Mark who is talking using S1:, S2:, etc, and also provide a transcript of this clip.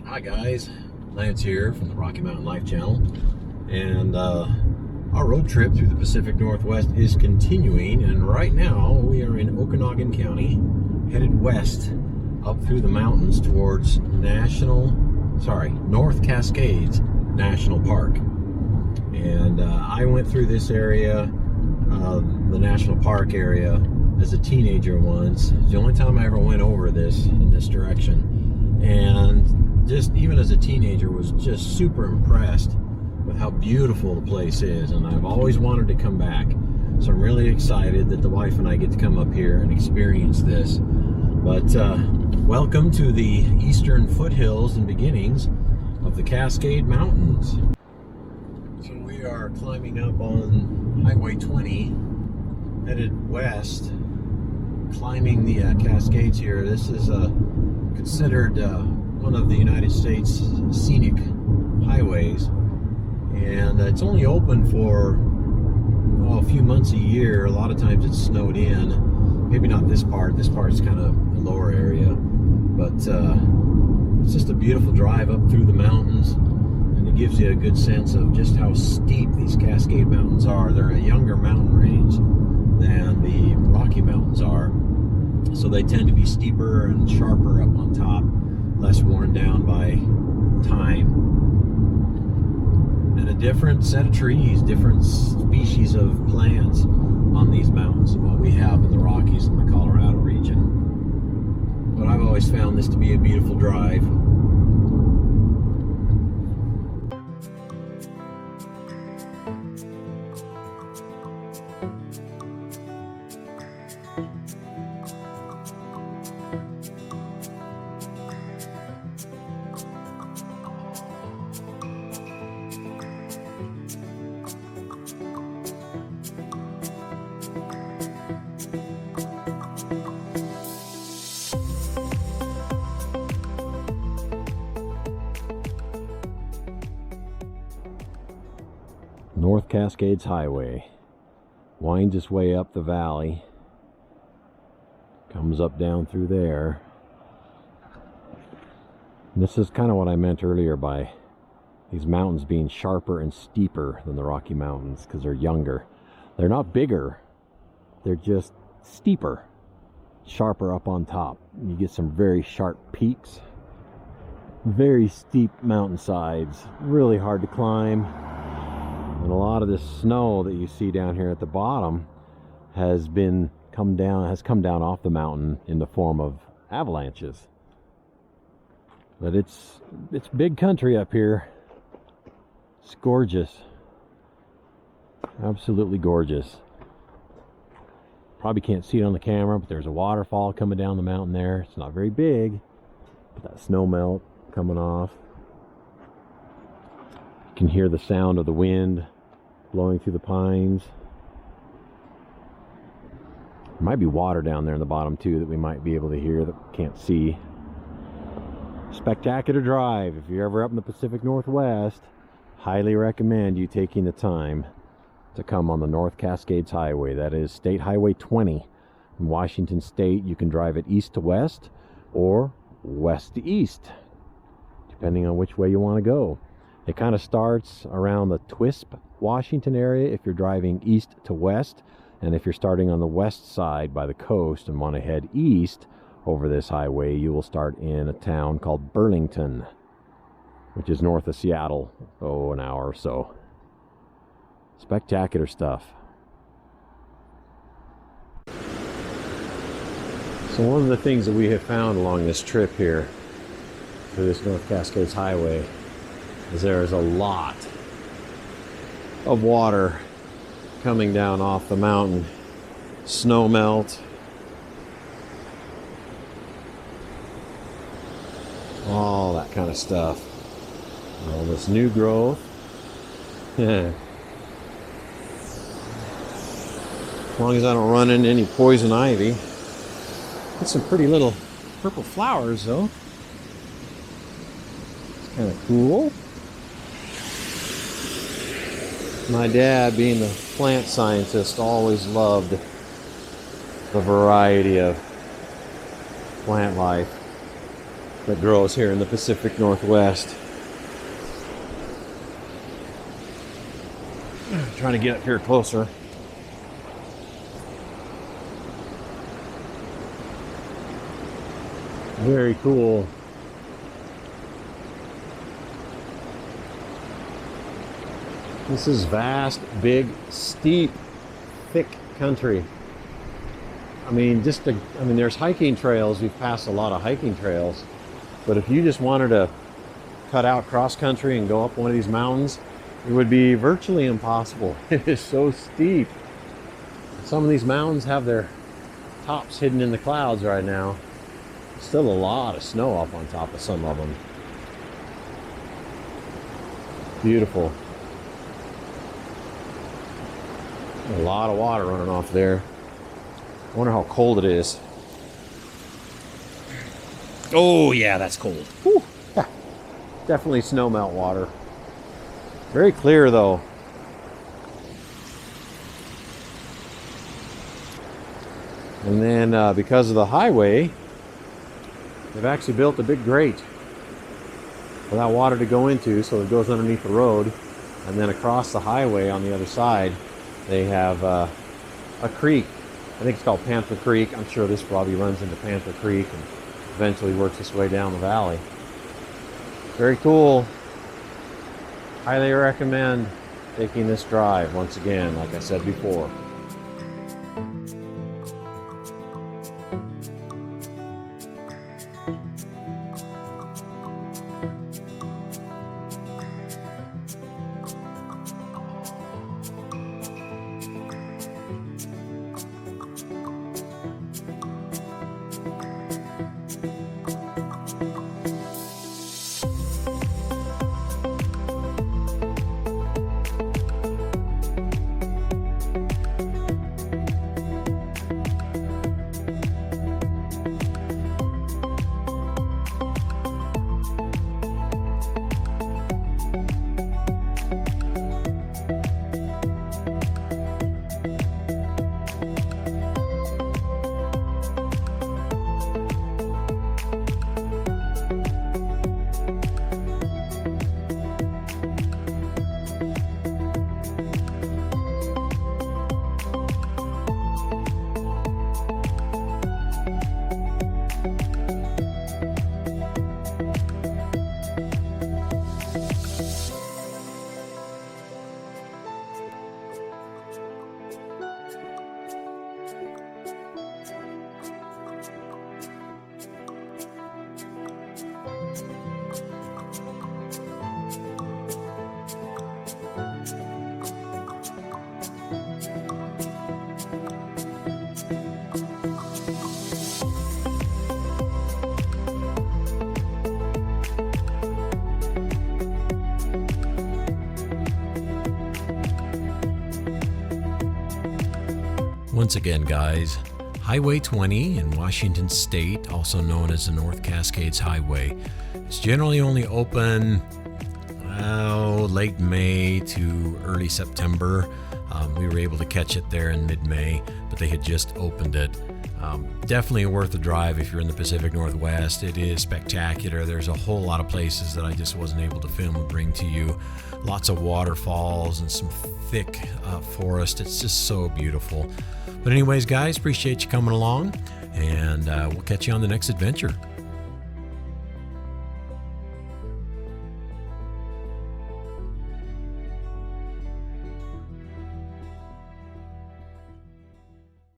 S1: Hi guys, Lance here from the Rocky Mountain Life Channel, and our road trip through the Pacific Northwest is continuing, and right now we are in Okanogan County, headed west up through the mountains towards North Cascades National Park. And I went through this area, the national park area, as a teenager once. It's the only time I ever went over this in this direction, and just even as a teenager was just super impressed with how beautiful the place is, and I've always wanted to come back. So I'm really excited that the wife and I get to come up here and experience this. But welcome to the eastern foothills and beginnings of the Cascade Mountains. So we are climbing up on Highway 20, headed west, climbing the Cascades here. This is considered one of the United States Scenic Highways, and it's only open for a few months a year. A lot of times it's snowed in. Maybe not this part. This part's kind of the lower area, but it's just a beautiful drive up through the mountains, and it gives you a good sense of just how steep these Cascade Mountains are. They're a younger mountain range than the Rocky Mountains are, so they tend to be steeper and sharper up on top, less worn down by time, and a different set of trees, different species of plants on these mountains than what we have in the Rockies and the Colorado region. But I've always found this to be a beautiful drive. North Cascades Highway winds its way up the valley, comes up down through there. And this is kind of what I meant earlier by these mountains being sharper and steeper than the Rocky Mountains, because they're younger. They're not bigger, they're just steeper, sharper up on top. You get some very sharp peaks, very steep mountainsides, really hard to climb. And a lot of this snow that you see down here at the bottom has come down off the mountain in the form of avalanches. But it's big country up here. It's gorgeous. Absolutely gorgeous. Probably can't see it on the camera, but there's a waterfall coming down the mountain there. It's not very big, but that snowmelt coming off. You can hear the sound of the wind blowing through the pines. There might be water down there in the bottom too that we might be able to hear that we can't see. Spectacular drive. If you're ever up in the Pacific Northwest, highly recommend you taking the time to come on the North Cascades Highway. That is State Highway 20 in Washington State. You can drive it east to west or west to east, depending on which way you want to go. It kind of starts around the Twisp, Washington area if you're driving east to west, and if you're starting on the west side by the coast and want to head east over this highway, you will start in a town called Burlington, which is north of Seattle, an hour or so. Spectacular stuff. So one of the things that we have found along this trip here through this North Cascades Highway is there is a lot of water coming down off the mountain. Snowmelt, all that kind of stuff. All this new growth. As long as I don't run into any poison ivy. Got some pretty little purple flowers though. It's kind of cool. My dad, being the plant scientist, always loved the variety of plant life. that grows here in the Pacific Northwest. Trying to get up here closer. Very cool. This is vast, big, steep, thick country. I mean, there's hiking trails. We've passed a lot of hiking trails. But if you just wanted to cut out cross country and go up one of these mountains, it would be virtually impossible. It is so steep. Some of these mountains have their tops hidden in the clouds right now. Still a lot of snow up on top of some of them. Beautiful. A lot of water running off there. I wonder how cold it is. Oh yeah, that's cold. Whew. Yeah. Definitely snowmelt water. Very clear though. And then because of the highway, they've actually built a big grate for that water to go into, so it goes underneath the road. And then across the highway on the other side, they have a creek. I think it's called Panther Creek. I'm sure this probably runs into Panther Creek and eventually works its way down the valley. Very cool. Highly recommend taking this drive once again, like I said before.
S2: Once again, guys, Highway 20 in Washington State, also known as the North Cascades Highway, it's generally only open late May to early September. We were able to catch it there in mid-May, but they had just opened it. Definitely worth the drive if you're in the Pacific Northwest. It is spectacular. There's a whole lot of places that I just wasn't able to film and bring to you. Lots of waterfalls and some thick forest. It's just so beautiful. But anyways, guys, appreciate you coming along, and we'll catch you on the next adventure.